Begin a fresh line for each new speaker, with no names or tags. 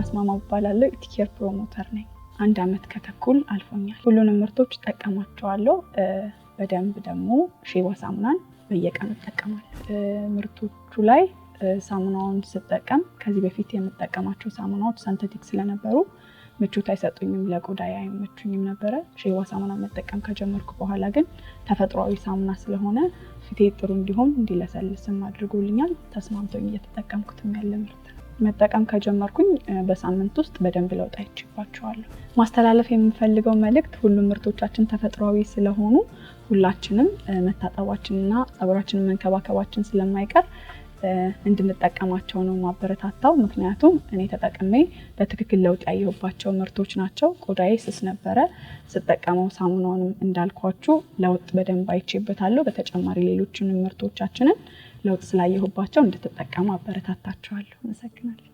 አስማማው እባላለሁ። ኢቲኬር ፕሮሞተር ነኝ። 1 አመት ከተኩል አልፎኛል። ሁሉንም ምርቶች እጠቀማቸዋለሁ። በደንብ ደግሞ ሼባ ሳሙናን በየቀኑ እጠቀማለሁ። ምርቶቹ ላይ ሳሙናውን ስጠቀም ከዚህ በፊት የምጠቀማቸው ሳሙናዎች ሲንተቲክ ስለነበሩ ምቾት አይሰጡኝም፣ ለቆዳዬ አይመቹኝም ነበር። ሼባ ሳሙና መጠቀም ከጀመርኩ በኋላ ግን ተፈጥሯዊ ሳሙና ስለሆነ ፊቴ ጥሩ እንዲሆን እንዲለሰልስም አድርጎልኛል። ተስማምቶኝ እየተጠቀምኩትም ያለ ምርት ነው። መጠቀም ከጀመርኩኝ በሳምንት ውስጥ በደንብ ለውጥ አይቼባቸዋለሁ። ማስተላለፍ የምፈልገው መልእክት ሁሉም ምርቶቻችን ተፈጥሯዊ ስለሆኑ ሁላችንም መታጠባችንና ፀጉራችንን መንከባከባችን ስለማይቀር እንድንጠቀማቸው ነው ማበረታታው። ምክንያቱም እኔ ተጠቅሜ በትክክል ለውጥ ያየሁባቸው ምርቶች ናቸው። ቆዳዬ ስስ ነበረ። ስጠቀመው ሳሙናውንም እንዳልኳችሁ ለውጥ በደንብ አይቼበታለሁ። በተጨማሪ ሌሎችንም ምርቶቻችንን ለውጥ ስላየሁባቸው እንድትጠቀሙ አበረታታቸዋለሁ። አመሰግናለሁ።